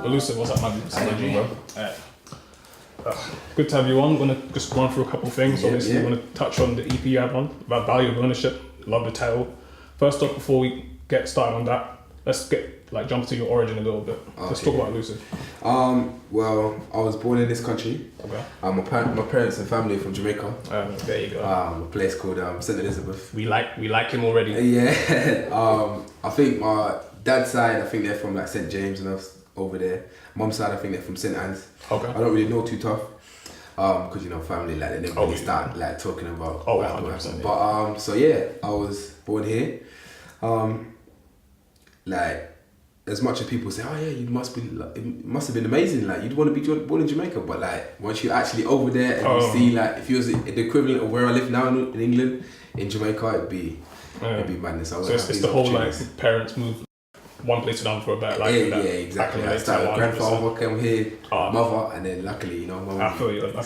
Elousive, what's up, man? Good to have you on. Gonna just run through a couple of things. Obviously, we're gonna touch on the EP you had on about value of ownership. Love the title. First off, before we get started on that, let's jump to your origin a little bit. Okay. Let's talk about Elousive. Well, I was born in this country. Okay. My parents and family are from Jamaica. There you go. A place called St. Elizabeth. We like him already. Yeah. I think my dad's side, I think they're from like St. James and us over there. Mum's side, I think they're from St. Anne's. Okay. I don't really know too tough. Because family like they never really start like talking about. 100%. But so yeah, I was born here. Like as much as people say, oh yeah, you must be. It must have been amazing. Like you'd want to be born in Jamaica, but like once you're actually over there and you see like if you was the equivalent of where I live now in England, in Jamaica, it'd be madness. So it's the whole like parents move one place to another for a better life. Yeah, exactly. I started grandfather came here, mother, and then luckily, mum. I feel you on that.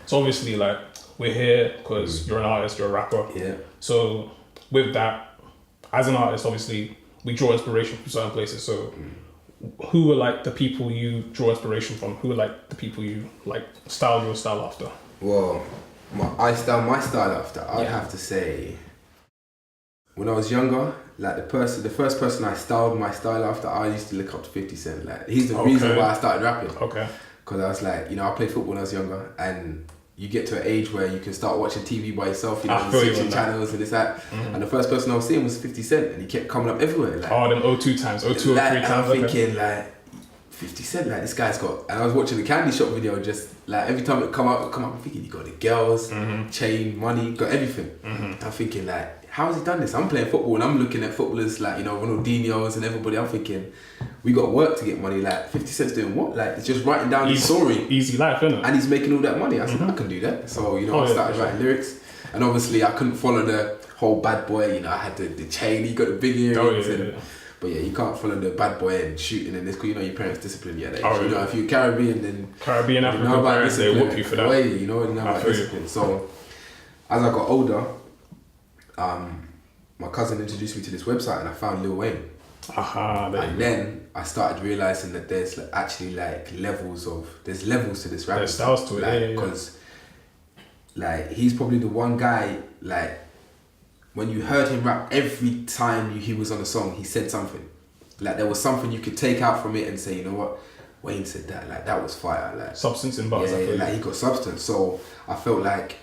So obviously, like we're here because you're an artist, you're a rapper. Yeah. So with that, as an artist, obviously we draw inspiration from certain places. So who were like the people you draw inspiration from? Who were like the people you like style your style after? Well, my style after. I'd have to say. When I was younger, like the first person I styled my style after, I used to look up to 50 Cent. Like he's the reason why I started rapping. Okay. Because I was like, I played football when I was younger, and you get to an age where you can start watching TV by yourself, switching channels and this that. Mm-hmm. And the first person I was seeing was 50 Cent, and he kept coming up everywhere. Like, them 02 times, 02 or 3 like, times. I'm thinking like 50 Cent, like this guy's got. And I was watching the Candy Shop video, just like every time it come up, I'm thinking you got the girls, chain, money, got everything. Mm-hmm. I'm thinking like, how has he done this? I'm playing football and I'm looking at footballers like, Ronaldinho's and everybody. I'm thinking, we got work to get money. Like 50 Cent's doing what? Like it's just writing down his story. Easy life, isn't it? And he's making all that money. I said, I can do that. So, I started writing lyrics. And obviously I couldn't follow the whole bad boy. I had the chain, he got the big earrings. But yeah, you can't follow the bad boy and shooting and this because your parents discipline you at that age. If you're Caribbean, then African parents, they whoop you for that. You know about discipline. So as I got older, my cousin introduced me to this website and I found Lil Wayne. Then I started realising that there's actually levels to this rap. There's styles to it, because he's probably the one guy, when you heard him rap, every time he was on a song, he said something. Like there was something you could take out from it and say, you know what, Wayne said that, that was fire. Substance in bars. Yeah, he got substance. So I felt like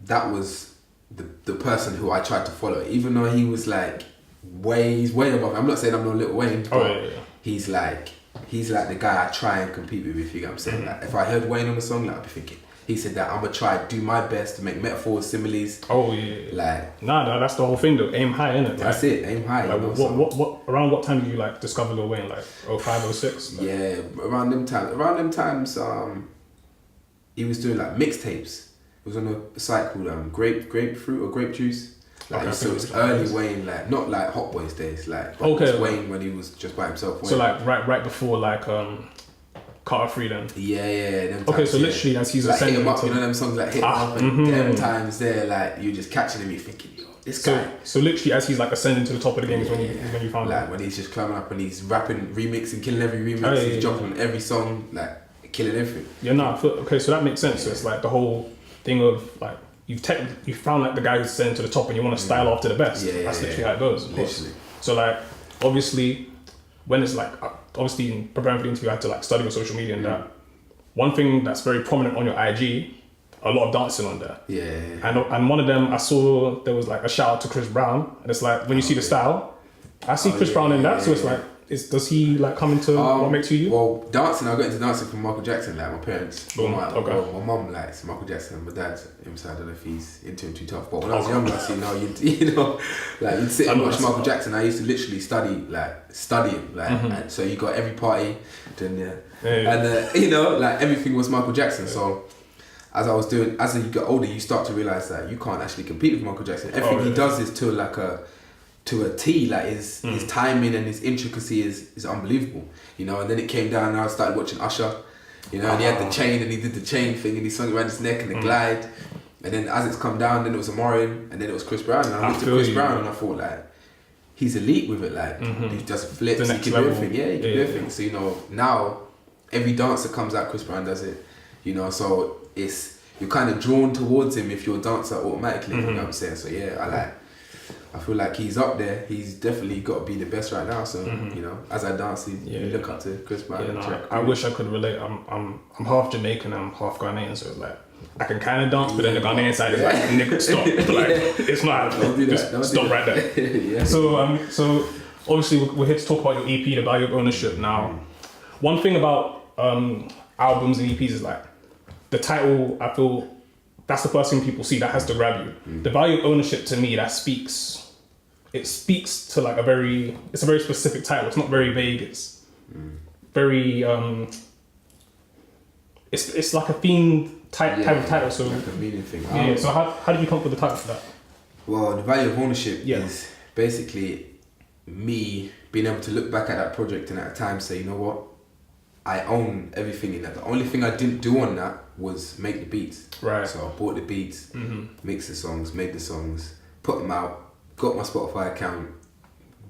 that was the person who I tried to follow, even though he was he's way above me. I'm not saying I'm no Lil Wayne, but he's like the guy I try and compete with, if you get what I'm saying. Like if I heard Wayne on the song, I'd be thinking, he said that I'm gonna try do my best to make metaphors, similes. Nah, that's the whole thing though. Aim high, innit? That's it, aim high. What around what time did you discover Lil Wayne? 05, 06? Yeah, around them times, he was doing mixtapes. It was on a site called Grapefruit or Grape Juice. So it was early Wayne, not like Hot Boys days, it was Wayne when he was just by himself. Wayne. So right before Carter 3 then. Yeah. Okay, so literally as he's ascending him up, them songs hit him up, and them times there, you're just catching him, you're thinking, this guy. So literally as he's ascending to the top of the game is when you found him. When he's just climbing up and he's rapping, remixing, killing every remix, he's jumping on every song, killing everything. Yeah, okay, so that makes sense. So it's the whole thing of you found the guy who's ascending to the top and you want to style after the best. That's literally how it goes. Literally. So obviously when it's obviously in preparing for the interview I had to study your social media and that one thing that's very prominent on your IG, a lot of dancing on there. And one of them I saw there was a shout out to Chris Brown and it's when you see the style, I see Chris Brown in that, so it's does he come into what makes you? Well, dancing, I got into dancing from Michael Jackson. My parents, Boom. my mum likes Michael Jackson. My dad, himself, I don't know if he's into him too tough. But when I was younger, I see you'd sit and watch Michael Jackson. I used to literally study him. And so you got every party, then and everything was Michael Jackson. So as you get older, you start to realise that you can't actually compete with Michael Jackson. Everything he does is to a T, his timing and his intricacy is unbelievable, and then it came down and I started watching Usher, and he had the chain and he did the chain thing and he swung around his neck and the glide, and then as it's come down then it was Omarion and then it was Chris Brown and I looked at Chris Brown and I thought he's elite with it, he does flips, he can do everything, he can do everything, so now every dance that comes out, Chris Brown does it. You know, so you're kind of drawn towards him if you're a dancer automatically. You know what I'm saying? So yeah, I feel like he's up there. He's definitely got to be the best right now. So you know, as I dance, you look up to Chris Brown. I wish I could relate. I'm half Jamaican. I'm half Ghanaian. So it's like I can kind of dance, but then the Ghanaian side is like, nigga, stop. Like it's not. Don't do that. Just stop right there. So obviously we're here to talk about your EP, the value of ownership. Now, one thing about albums and EPs is like the title. I feel that's the first thing people see that has to grab you. The value of ownership to me, that speaks. It speaks to like it's a very specific title. It's not very vague. It's very it's like a theme type of title. So like a meaning thing. Yeah. So how did you come up with the title for that? Well, the value of ownership is basically me being able to look back at that project and at a time say, you know what, I own everything in that. The only thing I didn't do on that was make the beats. Right. So I bought the beats, mixed the songs, made the songs, put them out, got my Spotify account,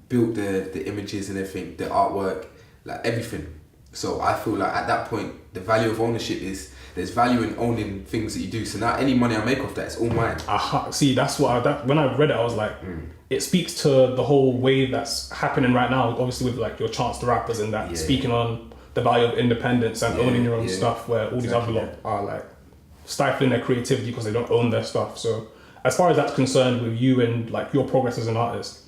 built the images and everything, the artwork, like everything. So I feel like at that point, the value of ownership is there's value in owning things that you do. So now any money I make off that, it's all mine. See, that's what when I read it, I was like, it speaks to the whole wave that's happening right now. Obviously, with like your Chance the Rappers and that, speaking on the value of independence and owning your own stuff, where all these other lot are like stifling their creativity because they don't own their stuff. So as far as that's concerned with you and like your progress as an artist,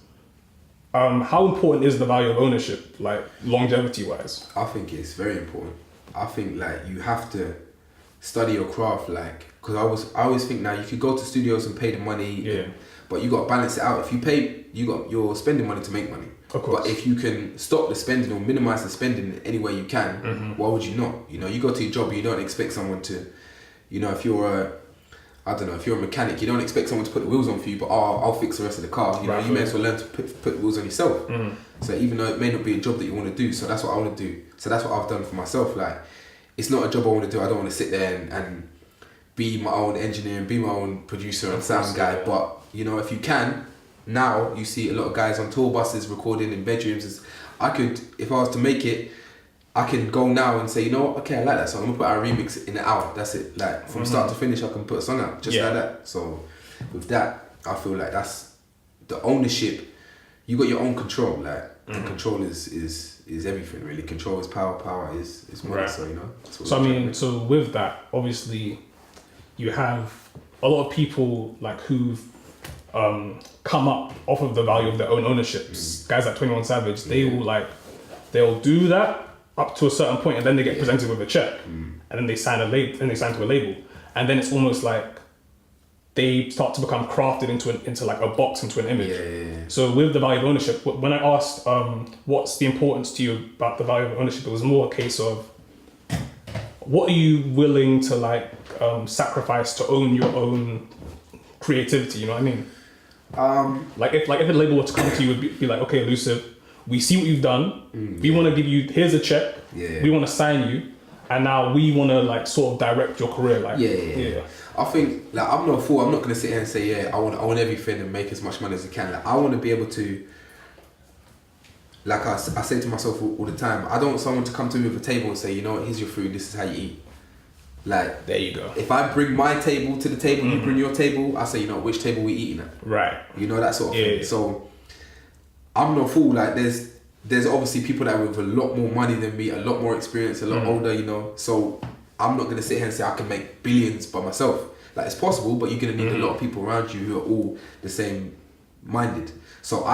how important is the value of ownership, like longevity wise? I think it's very important. I think like you have to study your craft, like, because I always think now you could go to studios and pay the money, but you got to balance it out. If you pay, you're spending money to make money. Of course. But if you can stop the spending or minimize the spending any way you can, why would you not? You know, you go to your job, you don't expect someone to, you know, if you're a mechanic, you don't expect someone to put the wheels on for you, but I'll fix the rest of the car. You know, you may as well learn to put the wheels on yourself. So even though it may not be a job that you want to do, so that's what I want to do. So that's what I've done for myself. Like, it's not a job I want to do. I don't want to sit there and be my own engineer and be my own producer and sound guy. But, you know, if you can, now you see a lot of guys on tour buses recording in bedrooms. If I was to make it, I can go now and say, you know what, okay, I like that song. I'm gonna put out a remix in an hour. That's it. Like from start to finish, I can put a song out just like that. So with that, I feel like that's the ownership. You got your own control. Like and control is everything really. Control is power. Power is money. So you know. So I mean, so with that, obviously, you have a lot of people like who've come up off of the value of their own ownerships. Guys like 21 Savage, they'll do that up to a certain point, and then they get presented with a check, and then they sign to a label, and then it's almost like they start to become crafted into like a box, into an image. So with the value of ownership, when I asked what's the importance to you about the value of ownership, it was more a case of what are you willing to like sacrifice to own your own creativity, you know what I mean? Like if a label were to come to you and be like, okay, Elousive, we see what you've done. We want to give you, here's a check. We want to sign you, and now we want to like sort of direct your career. Like, I think like I'm not a fool. I'm not gonna sit here and say I want everything and make as much money as I can. Like, I want to be able to. Like I say to myself all the time, I don't want someone to come to me with a table and say, you know what, here's your food. This is how you eat. Like there you go. If I bring my table to the table, you bring your table. I say, you know, which table we eating at. Right. You know, that sort of thing. So I'm not a fool. Like there's obviously people that with a lot more money than me, a lot more experience, a lot older, you know. So I'm not gonna sit here and say I can make billions by myself. Like it's possible, but you're gonna need a lot of people around you who are all the same minded. So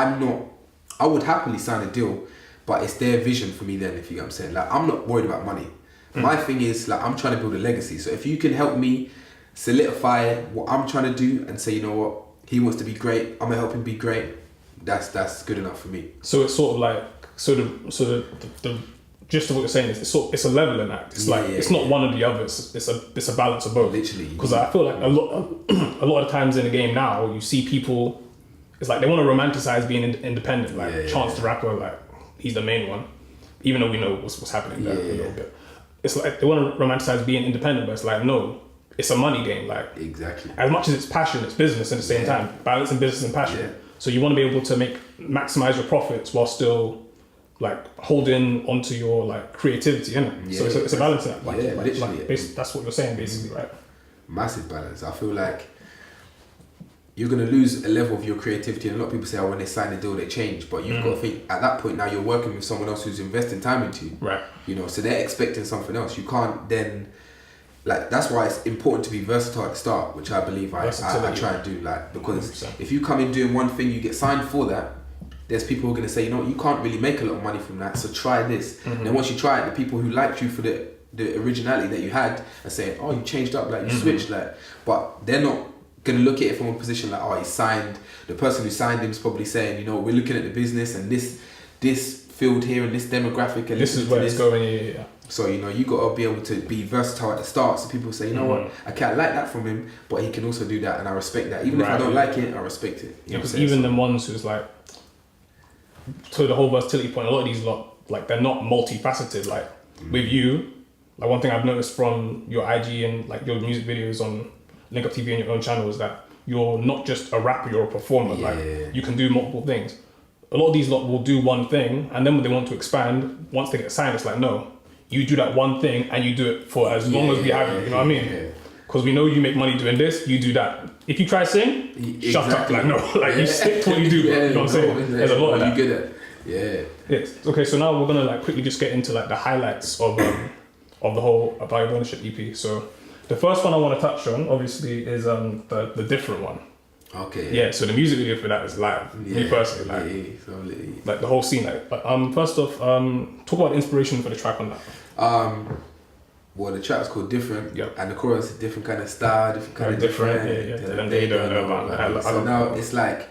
I would happily sign a deal, but it's their vision for me then, if you get what I'm saying. Like I'm not worried about money. My thing is like I'm trying to build a legacy. So if you can help me solidify what I'm trying to do and say, you know what, he wants to be great, I'm gonna help him be great. That's good enough for me. So it's sort of like the gist of what you're saying is it's a leveling act. It's it's not one or the other. It's a balance of both. Literally, because I feel like a lot of times in the game now you see people. It's like they want to romanticize being independent. Like Chance the Rapper, like he's the main one, even though we know what's happening there a little bit. It's like they want to romanticize being independent, but it's like no, it's a money game. Like exactly. As much as it's passion, it's business at the same time. Balancing business and passion. So you want to be able to maximize your profits while still like holding onto your like creativity, innit? Yeah, so it's a balance in that. Like, literally. That's what you're saying, basically, right? Massive balance. I feel like you're gonna lose a level of your creativity, and a lot of people say, "Oh, when they sign a deal, they change." But you've got to think at that point now you're working with someone else who's investing time into you, right? You know, so they're expecting something else. You can't then, like, that's why it's important to be versatile at the start, which I believe I try and do, like, because 100%. if you come in doing one thing, you get signed for that. There's people who are going to say, you know, you can't really make a lot of money from that, so try this. And then once you try it, the people who liked you for the originality that you had are saying, oh, you changed up, like, you switched, like, but they're not going to look at it from a position like, oh, he signed, the person who signed him is probably saying, you know, we're looking at the business and this field here and this demographic and this is where it's going, yeah. So, you know, you got to be able to be versatile at the start, so people say, you know what, I can't like that from him, but he can also do that, and I respect that. Even if I don't like it, I respect it. Yeah, because even the ones who's like, to the whole versatility point, a lot of these like they're not multifaceted. Like with you, like one thing I've noticed from your IG and like your music videos on Link Up TV and your own channel is that you're not just a rapper, you're a performer. Yeah. Like you can do multiple things. A lot of these lot will do one thing, and then when they want to expand, once they get signed, it's like, no, you do that one thing and you do it for as long as we have you. You know what I mean? Because we know you make money doing this, you do that. If you try to sing, shut up. Like, no, like you stick to what you do, bro. You know what I'm saying? There's a lot of that. You're good at. Yes. Okay, so now we're gonna like quickly just get into like the highlights of the whole About Your Ownership EP. So the first one I want to touch on, obviously, is the different one. Okay. Yeah. So the music video for that is live. Me personally, like the whole scene. Like, first off, talk about the inspiration for the track on that. Well, the track's called Different, Yep. and the chorus is different kind of style, different kind of different. And they don't know about that. So now it's like,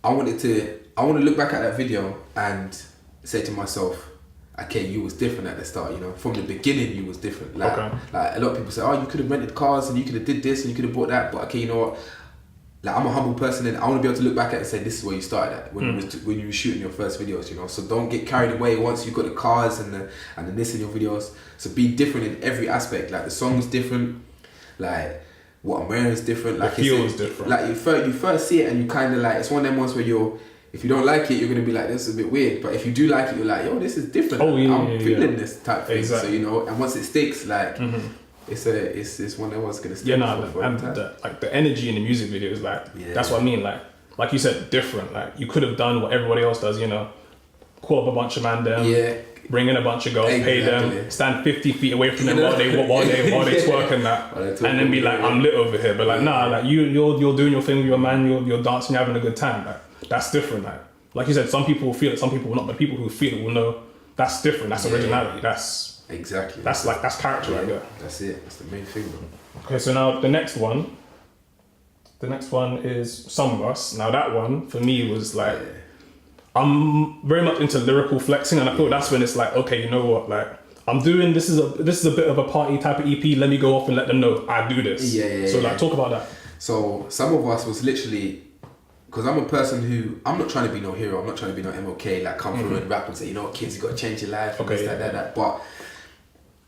I want to look back at that video and say to myself, okay, you was different at the start, you know, from the beginning you was different. Like a lot of people say, oh, you could have rented cars and you could have did this and you could have bought that, but okay, you know what? Like, I'm a humble person and I want to be able to look back at it and say, this is where you started at when you were shooting your first videos, you know. So don't get carried away once you've got the cars and the this in your videos. So be different in every aspect. Like the song's different, like what I'm wearing is different. Like the feel is different. Like you first see it and you kind of like, it's one of them ones where if you don't like it, you're gonna be like, this is a bit weird. But if you do like it, you're like, yo, this is different. Oh yeah, I'm feeling this type thing. Exactly. So you know, and once it sticks, like. It's one that was gonna stick. Yeah, and the energy in the music video is like, that's what I mean. Like you said, different. Like you could have done what everybody else does, you know, call up a bunch of man them, bring in a bunch of girls, pay them, stand 50 feet away from them while they twerking that, and then be like, I'm lit over here. But like, nah, like you're doing your thing with your man, you're dancing, you're having a good time. Like that's different. Like you said, some people will feel it, some people will not. But people who feel it will know that's different. That's originality. Exactly. That's character right there. That's it. That's the main thing, bro. Okay, so now the next one is Some of Us. Now that one for me was like, I'm very much into lyrical flexing, and I thought that's when it's like, okay, you know what, like I'm doing this is a bit of a party type of EP. Let me go off and let them know I do this. So like, talk about that. So Some of Us was literally, because I'm a person who, I'm not trying to be no hero. I'm not trying to be no MLK, like come through and rap and say, you know, kids, you got to change your life. And that. But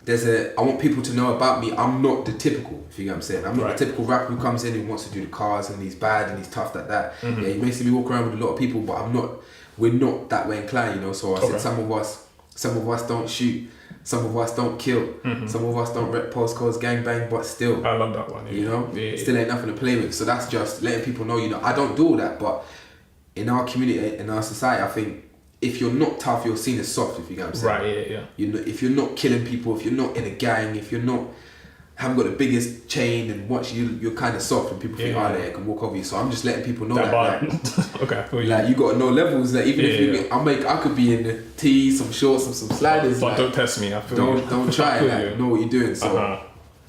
I want people to know about me. I'm not the typical, if you get what I'm saying. I'm not the typical rapper who comes in and wants to do the cars and he's bad and he's tough like that. Yeah, you may see me walk around with a lot of people, but we're not that way inclined, you know. So I said some of us don't shoot, some of us don't kill, some of us don't rep postcodes, gangbang, but still. I love that one. You know? Still ain't nothing to play with. So that's just letting people know, you know, I don't do all that, but in our community, in our society, I think if you're not tough, you're seen as soft, if you get what I'm saying. Right, yeah. You know, if you're not killing people, if you're not in a gang, if you're not haven't got the biggest chain and watch you're kind of soft and people think, they can walk over you. So I'm just letting people know that like, okay, like you got to know levels. That even if I could be in the tee, some shorts, and some sliders. But like, don't test me. Don't try it. Like, know what you're doing. So,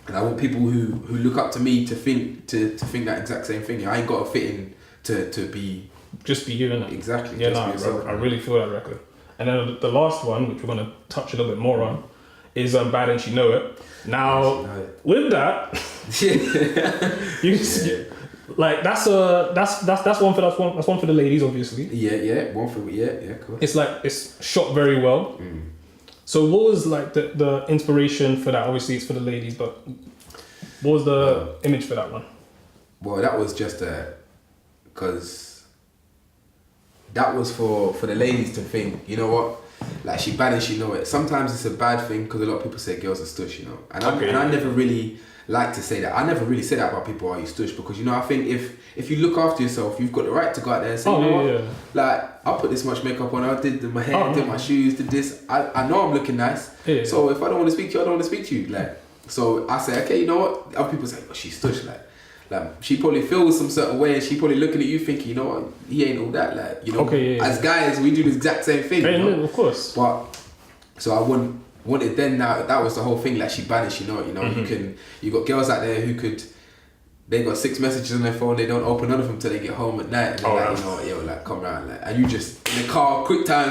and I want people who look up to me to think that exact same thing. I ain't got to fit in to be. Just be you, innit? Exactly. Yeah, I really feel that record. And then the last one, which we're gonna touch a little bit more on, is Bad and She Know It. Now, with that, like that's one for the ladies, obviously. Cool. It's like it's shot very well. So what was like the inspiration for that? Obviously, it's for the ladies, but what was the image for that one? Well, that was just because that was for the ladies to think, you know what, like she bad and she know it. Sometimes it's a bad thing because a lot of people say girls are stush, you know, and I never really like to say that. I never really say that about people, are you stush, because you know, I think if you look after yourself, you've got the right to go out there and say, you know what, like I put this much makeup on, I did my hair, did my shoes, did this. I know I'm looking nice, so if I don't want to speak to you, I don't want to speak to you. Like, so I say, okay, you know what? Other people say, oh, she's stush, like she probably feels some certain way, and she probably looking at you thinking, you know what, he ain't all that, like, you know. As guys, we do the exact same thing. You know? Of course. But so I wanted then. Now that was the whole thing. Like she banished, you know. You know, you got girls out there who could. They got 6 messages on their phone. They don't open none of them till they get home at night. And they're like, you know what, yo, like come round, like, and you just in the car, quick time.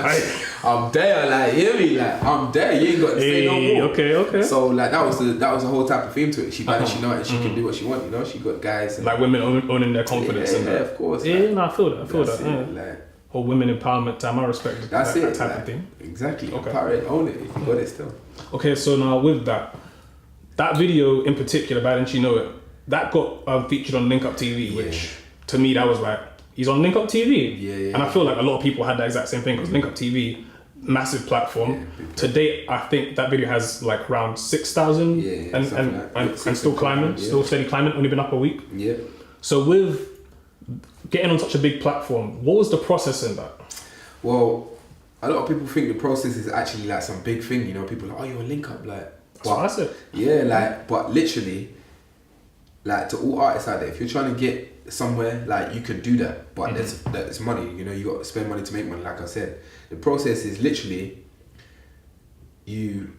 I'm there, like, hear me, like I'm there. You ain't got to say no more. Okay. So like that was the whole type of theme to it. She banished, you know, and she can do what she want. You know, she got guys and, like women owning their confidence. Yeah, of course. Yeah, like, no, I feel that. Like, whole women empowerment time. I respect that's that type of thing. Exactly. Okay. Empower it, own it. If you got it still. Okay, so now with that video in particular, Bad and She Know It, that got featured on Link Up TV, which to me that was like, he's on Link Up TV. Yeah. And I feel like a lot of people had that exact same thing, because Link Up TV, massive platform. To date, I think that video has like around 6,000 and still climbing, still steady climbing, only been up a week. Yeah. So with getting on such a big platform, what was the process in that? Well, a lot of people think the process is actually like some big thing, you know. People are like, oh, you're a Link Up, like. That's what I said. Yeah, like, but literally, like to all artists out there, if you're trying to get somewhere, like you can do that, but there's money, you know. You got to spend money to make money. Like I said, the process is literally you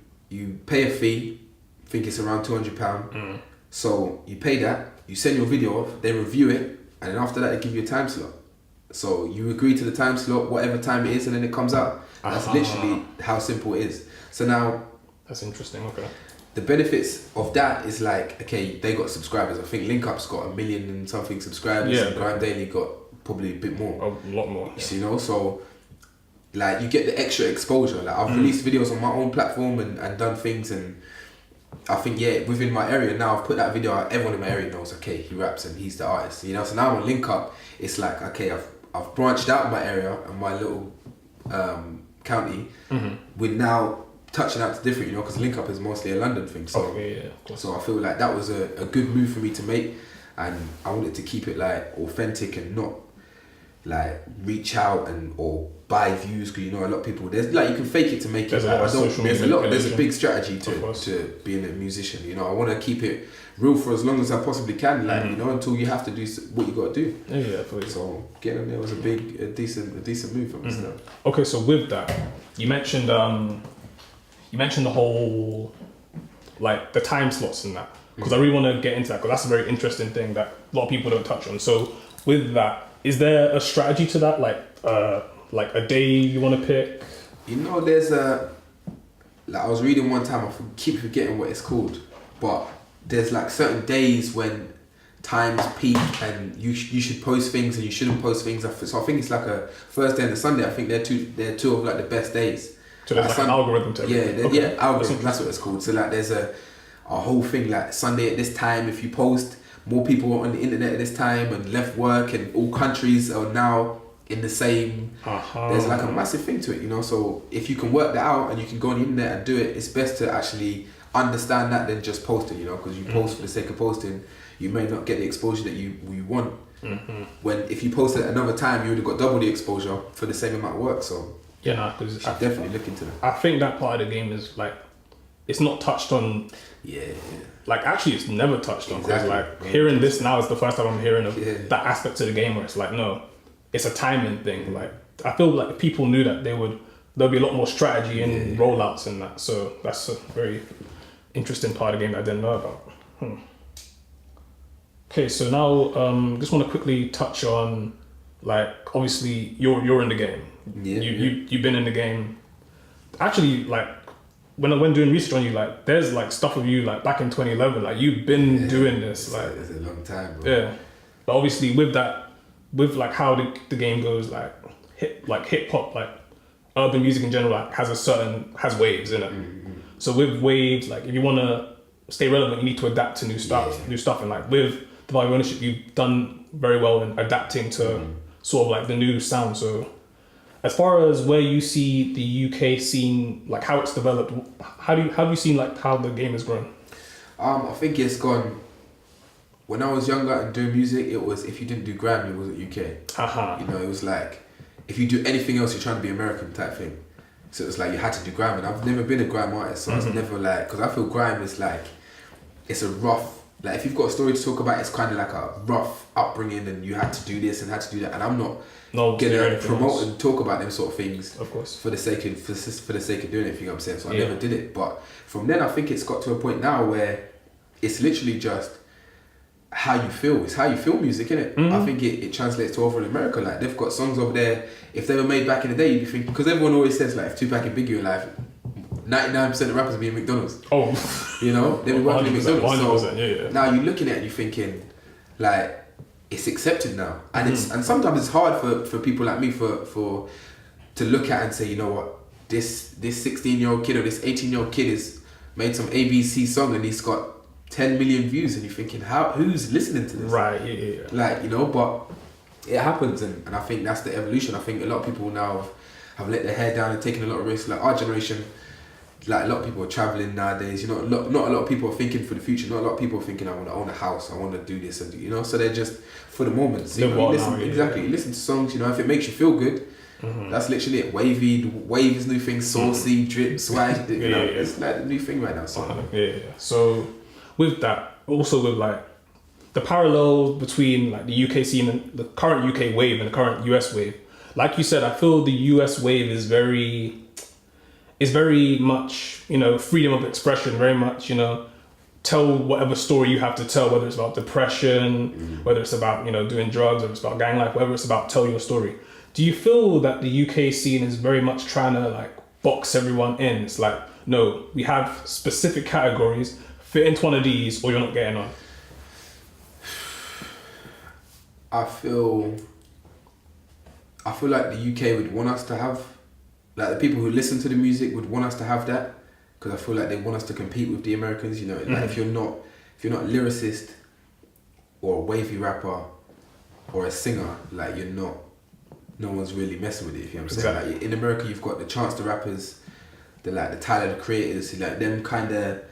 pay a fee. I think it's around £200. So you pay that, you send your video off, they review it, and then after that they give you a time slot. So you agree to the time slot, whatever time it is, and then it comes out. That's literally how simple it is. So now, that's interesting. Okay. The benefits of that is like, okay, they got subscribers. I think Link Up's got 1 million and something subscribers, and Grime Daily got probably a bit more. A lot more. You know, so like you get the extra exposure. Like I've released videos on my own platform and done things, and I think within my area now, I've put that video out. Everyone in my area knows, okay, he raps and he's the artist. You know, so now I'm on Link Up. It's like, okay, I've branched out in my area and my little county. We're now touching out to different, you know, because Link Up is mostly a London thing. So, of course. So I feel like that was a good move for me to make, and I wanted to keep it like authentic and not like reach out or buy views, because you know a lot of people, there's like, you can fake it to make it. There's a big strategy to being a musician. You know, I want to keep it real for as long as I possibly can, like you know, until you have to do what you got to do. So getting there was a decent move for me. Okay, so with that, you mentioned the whole, like the time slots and that, because I really want to get into that, because that's a very interesting thing that a lot of people don't touch on. So with that, is there a strategy to that, like a day you want to pick? You know, there's like I was reading one time, I keep forgetting what it's called, but there's like certain days when times peak and you should post things and you shouldn't post things. So I think it's like a Thursday and a Sunday. I think they're two of like the best days. So there's like an algorithm to it. Algorithm, that's what it's called. So like there's a whole thing like Sunday at this time, if you post, more people are on the internet at this time and left work, and all countries are now in the same, there's like a massive thing to it, you know. So if you can work that out and you can go on the internet and do it, it's best to actually understand that than just post it, you know, because you post for the sake of posting, you may not get the exposure that you want. When if you post at another time, you would have got double the exposure for the same amount of work. So because you should definitely look into that. I think that part of the game is like, it's not touched on. Like actually, it's never touched on. Because like hearing this now is the first time I'm hearing of that aspect of the game where it's like, no, it's a timing thing. Like I feel like if people knew that, there'll be a lot more strategy and rollouts and that. So that's a very interesting part of the game that I didn't know about. Okay, so now just want to quickly touch on, like, obviously you're in the game. You've been in the game. Actually, like when doing research on you, like there's like stuff of you like back in 2011. Like you've been doing this. Like it's a long time, bro. Yeah, but obviously with that, with like how the game goes, like hip hop, like urban music in general, like has waves in it. So with waves, like if you want to stay relevant, you need to adapt to new stuff, and like with the Value Ownership, you've done very well in adapting to sort of like the new sound. So as far as where you see the UK scene, like how it's developed, how have you seen like how the game has grown? I think it's gone. When I was younger and doing music, it was if you didn't do grime, you wasn't UK. You know, it was like if you do anything else, you're trying to be American type thing. So it was like you had to do grime, and I've never been a grime artist, so I was never like, because I feel grime is like, it's a rough, like if you've got a story to talk about, it's kind of like a rough upbringing, and you had to do this and had to do that, and I'm not gonna promote and talk about them sort of things, of course, for the sake of doing it. You know what I'm saying? So I never did it, but from then I think it's got to a point now where it's literally just how you feel. It's how you feel music, innit? I think it translates to over in America. Like they've got songs over there. If they were made back in the day, you'd be thinking, because everyone always says like if Tupac and Biggie were alive, 99% of rappers be in McDonald's. Oh, you know, they be working in McDonald's. So yeah. now you're looking at it and you're thinking, like it's accepted now, and it's and sometimes it's hard for people like me to look at and say, you know what, this 16-year-old kid or this 18-year-old kid has made some ABC song and he's got 10 million views, and you're thinking, who's listening to this? Right, yeah. Like, you know, but it happens, and I think that's the evolution. I think a lot of people now have let their hair down and taken a lot of risks. Like our generation, like a lot of people are traveling nowadays. You know, not a lot of people are thinking for the future. Not a lot of people are thinking, I want to own a house, I want to do this, and you know, so they're just for the moment. So, you listen, you listen to songs. You know, if it makes you feel good. That's literally it. Wave is new thing. Saucy, drip, swag. You know, it's like the new thing right now. So. So with that, also with like the parallels between like the UK scene and the current UK wave and the current US wave, like you said, I feel the US wave is very much, you know, freedom of expression, very much, you know, tell whatever story you have to tell, whether it's about depression, whether it's about, you know, doing drugs, whether it's about gang life, whether it's about tell your story. Do you feel that the UK scene is very much trying to like box everyone in? It's like, no, we have specific categories, fit into one of these or you're not getting on. I feel like the UK would want us to have, like the people who listen to the music would want us to have that, because I feel like they want us to compete with the Americans. You know, like if you're not a lyricist or a wavy rapper or a singer, like no one's really messing with it. If you know what I'm saying. Like in America, you've got the Chance the Rappers, the Tyler the Creators, like them kind of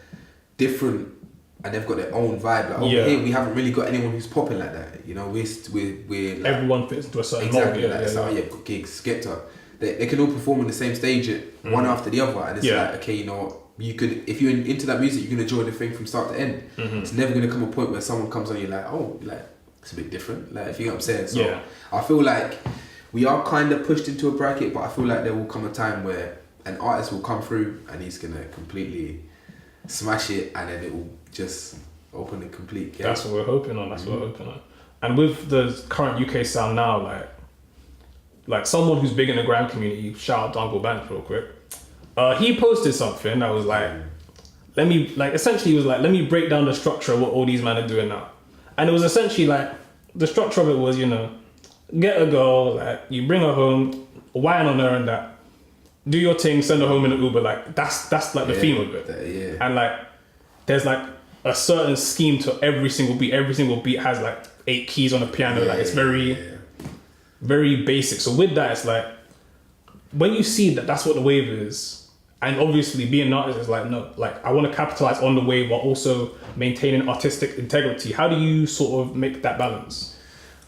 different. And they've got their own vibe. Like over here, we haven't really got anyone who's popping like that. You know, we're like, everyone fits into a certain mold. You've got Gigs, Skepta. They can all perform on the same stage, one after the other, and it's like, okay, you know what? You could, if you're into that music, you can enjoy the thing from start to end. It's never gonna come a point where someone comes on, you're like, oh, like it's a bit different. Like, if you know what I'm saying. So I feel like we are kind of pushed into a bracket, but I feel like there will come a time where an artist will come through and he's gonna completely smash it, and then it will just open a complete game. That's what we're hoping on. What we're hoping on. And with the current UK sound now, like someone who's big in the grime community, shout out to Uncle Banks real quick. He posted something that was like, let me break down the structure of what all these men are doing now. And it was essentially like, the structure of it was, you know, get a girl, like you bring her home, whine on her and that, do your thing, send her home in an Uber. Like that's like the theme of it. And like, there's like a certain scheme to every single beat. Every single beat has like 8 keys on the piano. Like it's very basic. So with that, it's like when you see that that's what the wave is, and obviously being an artist is like, no, like I want to capitalize on the wave while also maintaining artistic integrity. How do you sort of make that balance?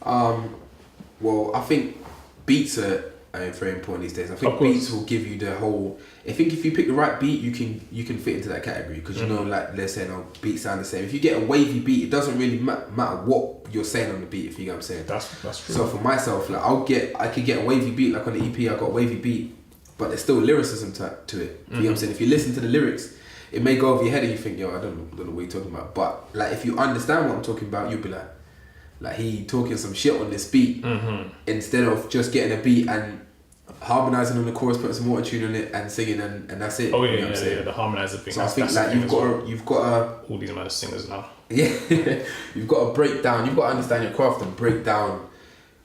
Well, I think beats are very important these days. I think beats will give you the whole. I think if you pick the right beat, you can fit into that category, because you know, like they're saying, oh, beats sound the same. If you get a wavy beat, it doesn't really matter what you're saying on the beat. If you get what I'm saying, that's true. So for myself, like I could get a wavy beat, like on the EP, I got a wavy beat, but there's still lyricism to it. You know what I'm saying? If you listen to the lyrics, it may go over your head and you think, yo, I don't know what you're talking about. But like if you understand what I'm talking about, you'll be like he talking some shit on this beat, instead of just getting a beat and harmonizing on the chorus, putting some auto tune on it and singing, and that's it. Oh yeah, the harmonizer thing. So I think like you've got to all these amount of singers now. Yeah, you've got to break down. You've got to understand your craft and break down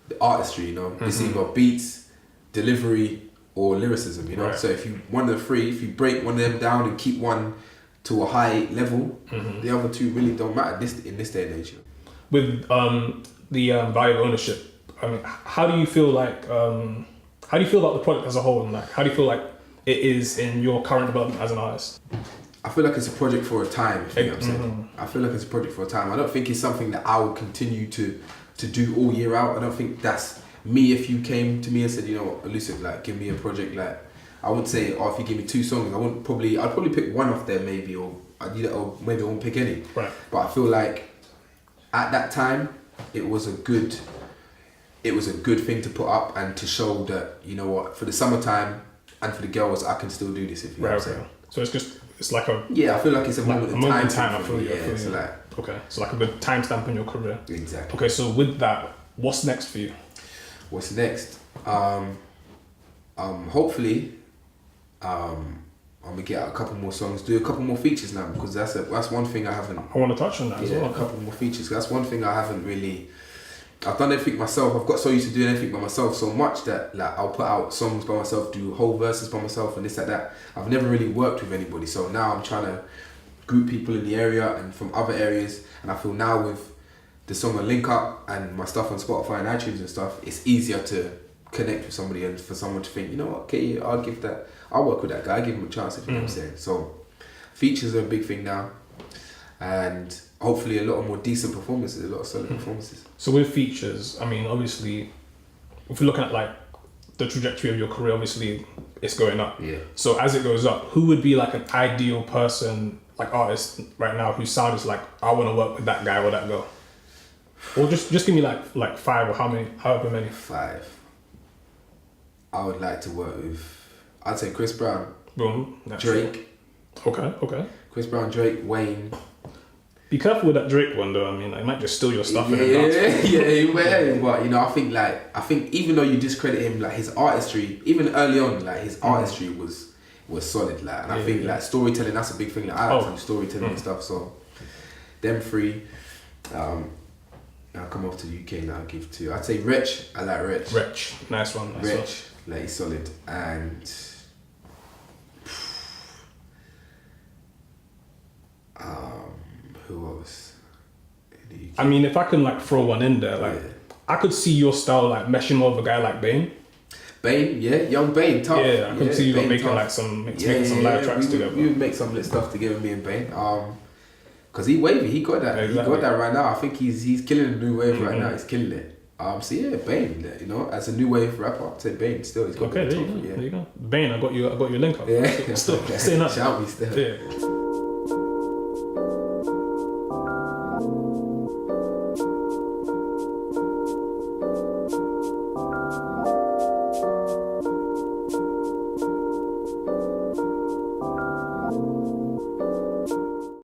the artistry. You know, it's either beats, delivery, or lyricism. You know, so if you one of the three, if you break one of them down and keep one to a high level, the other two really don't matter in this day and age. With the value of ownership, I mean, how do you feel like How do you feel about the project as a whole, and like how do you feel like it is in your current development as an artist? I feel like it's a project for a time, if you know what I'm saying. I feel like it's a project for a time. I don't think it's something that I will continue to do all year out. I don't think that's me. If you came to me and said, you know what, Elousive, like give me a project, like I would say, oh, if you give me 2 songs, I'd probably pick one off there maybe, or maybe I won't pick any. Right. But I feel like at that time it was a good thing to put up and to show that, you know what, for the summertime and for the girls, I can still do this, if you know what I'm saying. So it's like a... Yeah, I feel like it's a moment in time. I feel you. So like... Okay, so like a good timestamp in your career. Exactly. Okay, so with that, what's next for you? What's next? Hopefully, I'm gonna get out a couple more songs, do a couple more features now, because that's one thing I haven't... I want to touch on that as well. A couple more features. That's one thing I haven't really... I've done everything myself. I've got so used to doing everything by myself so much that like I'll put out songs by myself, do whole verses by myself and this, like that. I've never really worked with anybody. So now I'm trying to group people in the area and from other areas. And I feel now with the song on Link Up and my stuff on Spotify and iTunes and stuff, it's easier to connect with somebody and for someone to think, you know what, okay, I'll work with that guy, I'll give him a chance, if you know what I'm saying. So features are a big thing now. And hopefully a lot more decent performances, a lot of solid performances. So with features, I mean, obviously, if you're looking at like the trajectory of your career, obviously it's going up. Yeah. So as it goes up, who would be like an ideal person, like artist right now, whose sound is like, I want to work with that guy or that girl? Or just give me like 5 or however many. 5. I would like to work with, I'd say Chris Brown, Boom. Drake. Okay. Chris Brown, Drake, Wayne. Be careful with that Drake one though. I mean, like, it might just steal your stuff. Yeah, he will. But you know, I think even though you discredit him, like his artistry, even early on, like his artistry was solid. Like, and I think like storytelling, that's a big thing. Like, I like to do storytelling and stuff. So them 3. I'll come off to the UK now. I'll give 2. I'd say Wretch. I like Wretch. Wretch, nice one. Wretch, like he's solid. And who else? I mean, if I can like throw one in there, like I could see your style like meshing with a guy like Bane. Bane, yeah, young Bane, tough. Yeah, I could see you Bane, making like making some live tracks together. We would make some lit stuff together, me and Bane. Cause he wavy, he got that. Exactly. He got that right now. I think he's killing the new wave right now. He's killing it. So yeah, Bane, you know, as a new wave rapper, I'd say Bane still. He's got there you go. Bane, I got your link up. Yeah, still saying that. Shout me still. Yeah.